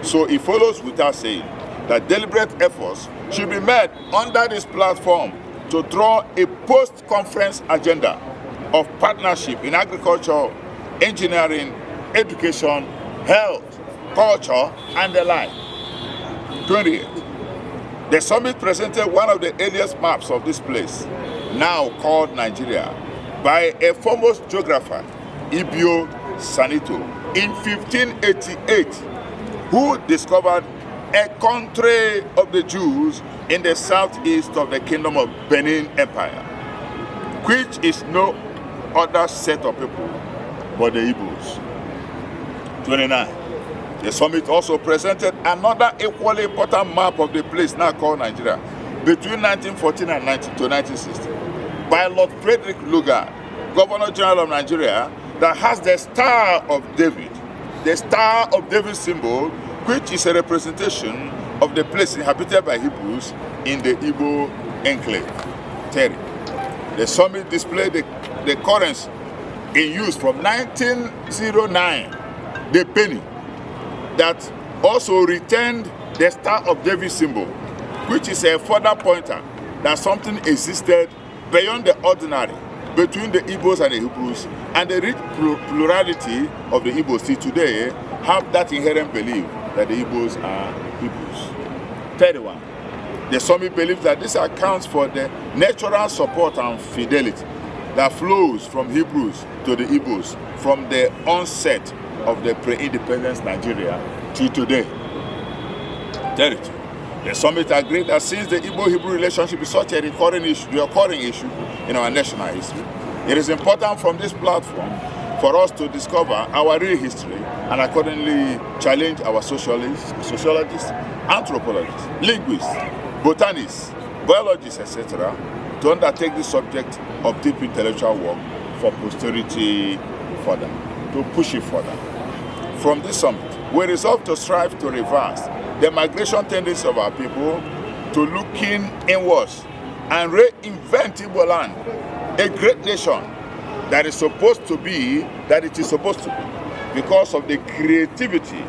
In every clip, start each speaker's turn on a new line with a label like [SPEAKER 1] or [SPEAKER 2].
[SPEAKER 1] So it follows without saying that deliberate efforts should be made under this platform to draw a post-conference agenda of partnership in agriculture, engineering, education, health, culture, and the like. 28. The summit presented one of the earliest maps of this place, now called Nigeria, by a famous geographer, Igbo-Sanito, in 1588, who discovered a country of the Jews in the southeast of the kingdom of Benin Empire, which is no other set of people but the Igbos. 29. The summit also presented another equally important map of the place now called Nigeria between 1914 and 1960 by Lord Frederick Lugard, Governor General of Nigeria, that has the Star of David, the Star of David symbol, which is a representation of the place inhabited by Hebrews in the Igbo enclave. 30. The summit displayed the currency in use from 1909, the penny, that also retained the Star of David symbol, which is a further pointer that something existed beyond the ordinary between the Igbos and the Hebrews, and the rich plurality of the Igbos still today have that inherent belief that the Igbos are Hebrews. 31. The summit believes that this accounts for the natural support and fidelity that flows from Hebrews to the Igbos from the onset of the pre-independence Nigeria to today. 32. The summit agreed that since the Igbo-Hebrew relationship is such a recurring issue in our national history, it is important from this platform for us to discover our real history and accordingly challenge our sociologists, anthropologists, linguists, botanists, biologists, etc., to undertake the subject of deep intellectual work for posterity further, to push it further. From this summit, we resolve to strive to reverse the migration tendency of our people to looking inwards and reinvent Igbo land, a great nation that is supposed to be, that it is supposed to be, because of the creativity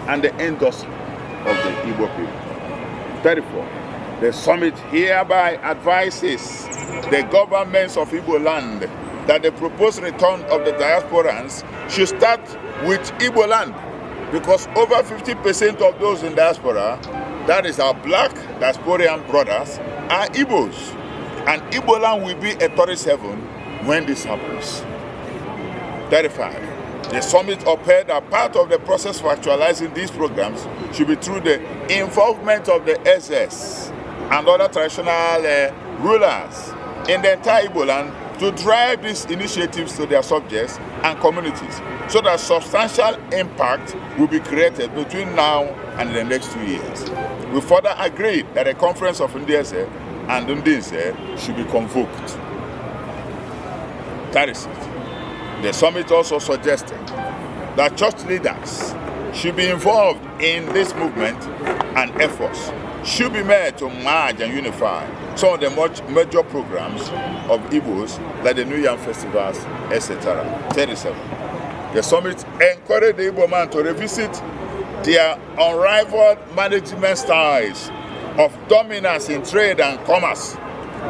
[SPEAKER 1] and the industry of the Igbo people. 34. The summit hereby advises the governments of Igbo land that the proposed return of the diasporans should start with Igbo land, because over 50% of those in diaspora, that is our black diasporian brothers, are Igbos. And Igbo land will be a tourist heaven when this happens. 35. The summit upheld that part of the process for actualizing these programs should be through the involvement of the SS and other traditional rulers in the entire Igbo land to drive these initiatives to their subjects and communities, so that substantial impact will be created between now and the next 2 years. We further agreed that a conference of Ndiese and Ndinse should be convoked. 36. The summit also suggested that church leaders should be involved in this movement, and efforts should be made to merge and unify some of the major programs of Igbos, like the New Yam festivals, etc. 37. The summit encouraged the Igbo man to revisit their unrivaled management styles of dominance in trade and commerce,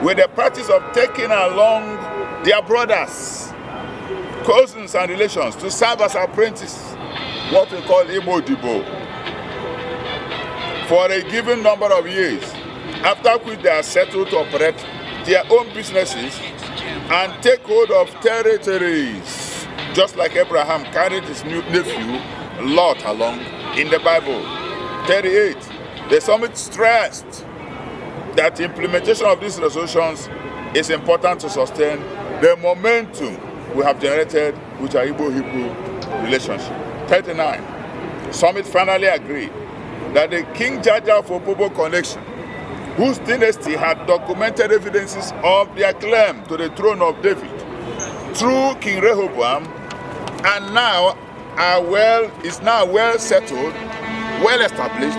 [SPEAKER 1] with the practice of taking along their brothers, cousins, and relations to serve as apprentices, what we call Igbo-Hebrew, for a given number of years, after which they are settled to operate their own businesses and take hold of territories, just like Abraham carried his nephew Lot along in the Bible. 38. The summit stressed that implementation of these resolutions is important to sustain the momentum we have generated with our Igbo-Hebrew relationship. 39. The summit finally agreed that the King Jaja of Opobo connection, whose dynasty had documented evidences of their claim to the throne of David through King Rehoboam, and now is now well settled, well established,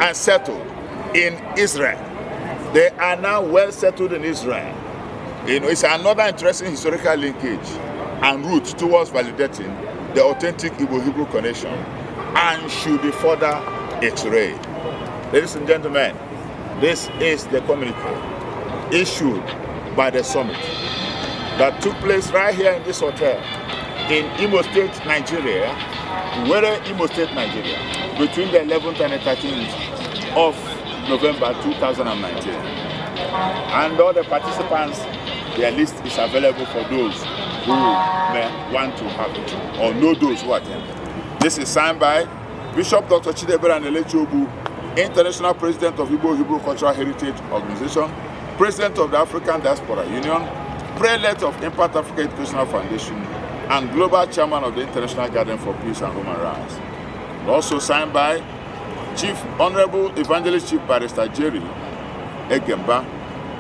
[SPEAKER 1] and settled in Israel. They are now well settled in Israel. It's another interesting historical linkage and route towards validating the authentic Igbo-Hebrew connection, and should be further X-ray. Ladies and gentlemen, this is the communique issued by the summit that took place right here in this hotel in Imo State, Nigeria, Were, Imo State, Nigeria, between the 11th and the 13th of November 2019. And all the participants, their list is available for those who may want to have it or know those who attended. This is signed by Bishop Dr. Chidebere Nelechobu, International President of Igbo-Hebrew Cultural Heritage Organization, President of the African Diaspora Union, Prelate of Impact Africa Educational Foundation, and Global Chairman of the International Garden for Peace and Human Rights. Also signed by Chief Honorable Evangelist Chief Barrister Jerry Egemba,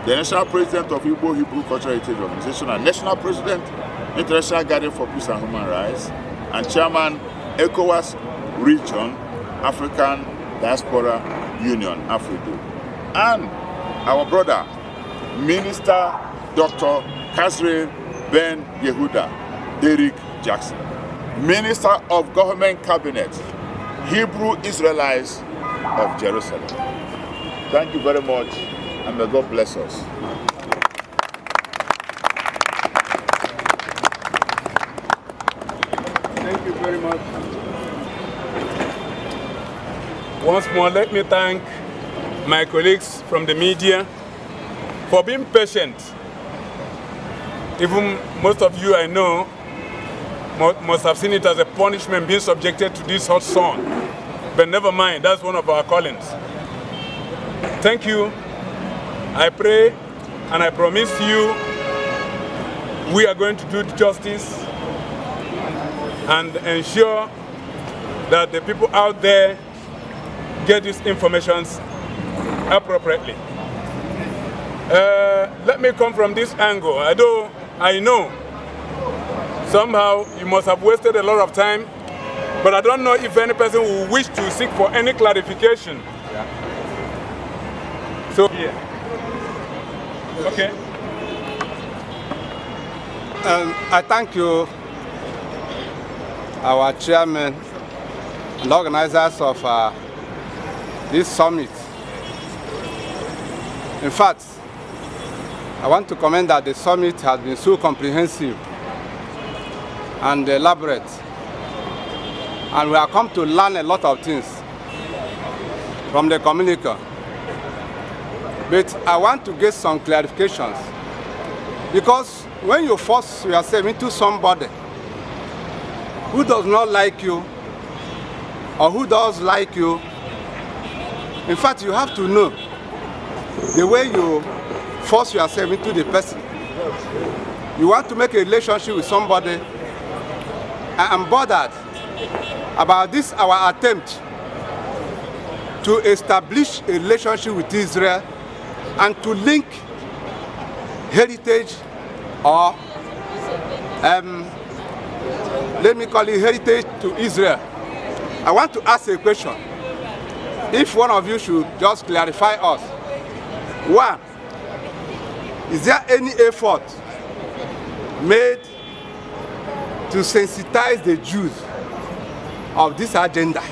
[SPEAKER 1] the National President of Igbo-Hebrew Cultural Heritage Organization and National President, International Garden for Peace and Human Rights, and Chairman, ECOWAS Region, African Diaspora Union, Africa. And our brother, Minister Dr. Kazri Ben Yehuda Derek Jackson, Minister of Government Cabinet, Hebrew Israelites of Jerusalem. Thank you very much, and may God bless us.
[SPEAKER 2] Thank you very much. Once more, let me thank my colleagues from the media for being patient. Even most of you I know must have seen it as a punishment being subjected to this hot sun. But never mind, that's one of our callings. Thank you. I pray and I promise you we are going to do justice and ensure that the people out there get these informations appropriately. Let me come from this angle. I know somehow you must have wasted a lot of time, but I don't know if any person will wish to seek for any clarification. Yeah. So, yeah. Okay.
[SPEAKER 3] I thank you, our chairman and organizers of this summit. In fact, I want to comment that the summit has been so comprehensive and elaborate, and we have come to learn a lot of things from the communique. But I want to get some clarifications, because when you force yourself into somebody who does not like you or who does like you, in fact, you have to know the way you force yourself into the person. You want to make a relationship with somebody. I'm bothered about this, our attempt to establish a relationship with Israel and to link heritage, or let me call it heritage, to Israel. I want to ask a question. If one of you should just clarify us. One, is there any effort made to sensitize the Jews of this agenda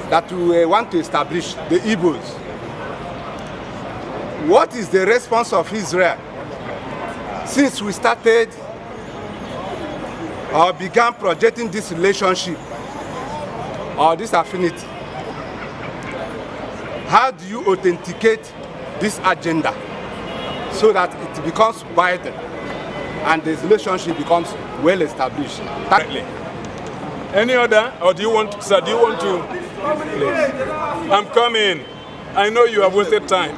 [SPEAKER 3] that we want to establish, the Igbos? What is the response of Israel since we started or began projecting this relationship or this affinity? How do you authenticate this agenda so that it becomes wider and the relationship becomes well established?
[SPEAKER 2] Any other, or do you want, sir, do you want to? Please. I'm coming. I know you have wasted time.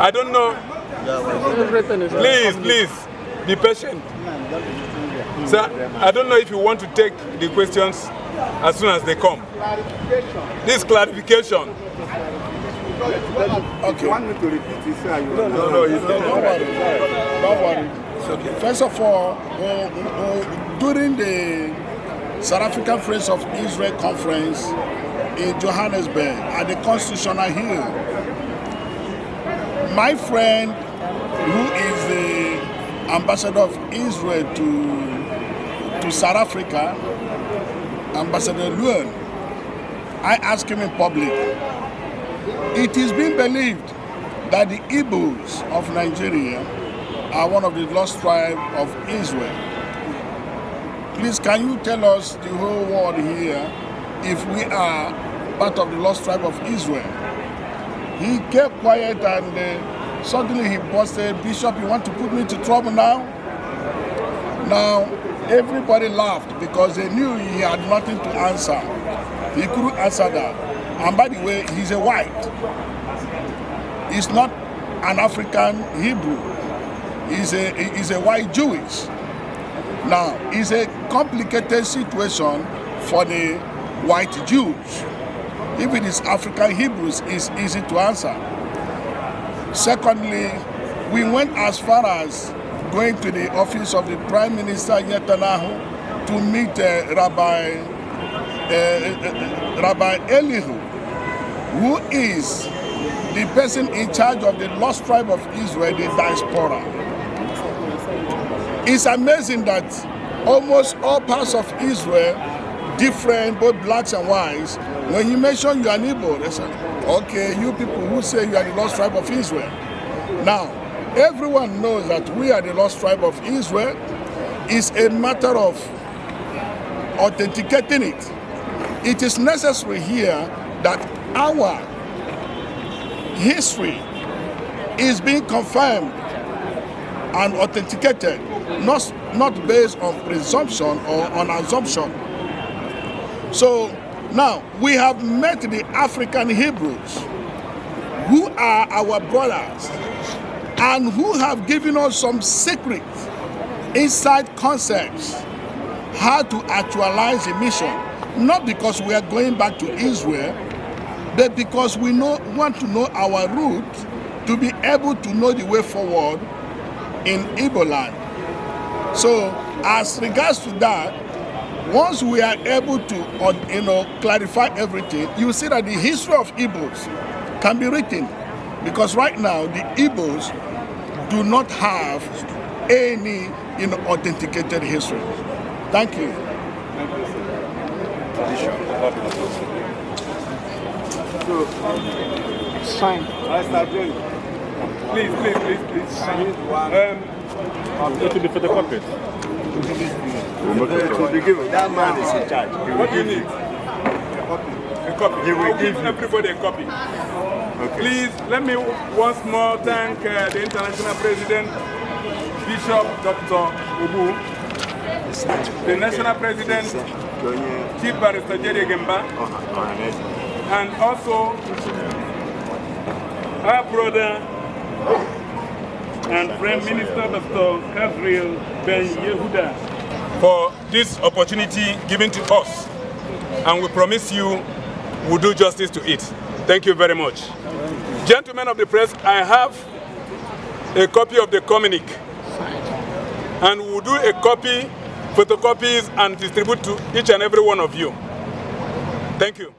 [SPEAKER 2] I don't know. Please, be patient. Sir, I don't know if you want to take the questions as soon as they come. This clarification.
[SPEAKER 3] Okay. You want me to repeat this?
[SPEAKER 2] No, don't
[SPEAKER 4] worry. It's okay. First of all, during the South African Friends of Israel conference in Johannesburg at the Constitutional Hill, my friend, who is the ambassador of Israel to South Africa, Ambassador Luan, I asked him in public. It is being believed that the Igbos of Nigeria are one of the lost tribes of Israel. Please, can you tell us, the whole world here, if we are part of the lost tribe of Israel? He kept quiet and suddenly he busted, Bishop, you want to put me into trouble now? Now, everybody laughed because they knew he had nothing to answer. He couldn't answer that. And by the way, he's a white. He's not an African Hebrew. He's a white Jewish. Now, it's a complicated situation for the white Jews. If it is African Hebrews, it's easy to answer. Secondly, we went as far as going to the office of the Prime Minister Netanyahu to meet Rabbi Elihu, who is the person in charge of the lost tribe of Israel, the diaspora. It's amazing that almost all parts of Israel, different, both blacks and whites, when you mention you are an Igbo, they say, okay, you people who say you are the lost tribe of Israel. Now, everyone knows that we are the lost tribe of Israel. It's a matter of authenticating it. It is necessary here that our history is being confirmed and authenticated, not based on presumption or on assumption. So now we have met the African Hebrews who are our brothers and who have given us some secret inside concepts how to actualize the mission, not because we are going back to Israel, but because we want to know our root to be able to know the way forward in Igbo land. So as regards to that, once we are able to clarify everything, you will see that the history of Igbos can be written, because right now the Igbos do not have any authenticated history. Thank you.
[SPEAKER 2] So, sign. Please. Sign. It will be photocopied.
[SPEAKER 5] That man is in charge.
[SPEAKER 2] What do you need? A copy. He will give everybody a copy. Okay. Please, let me once more thank the International President, Bishop Dr. Ubu, the National President, Chief Barrister Jerry Gemba, and also our brother and friend Minister Dr. Gabriel Ben Yehuda for this opportunity given to us, and we promise you we'll do justice to it. Thank you very much. Gentlemen of the press, I have a copy of the communique, and we'll do a copy, photocopies, and distribute to each and every one of you. Thank you.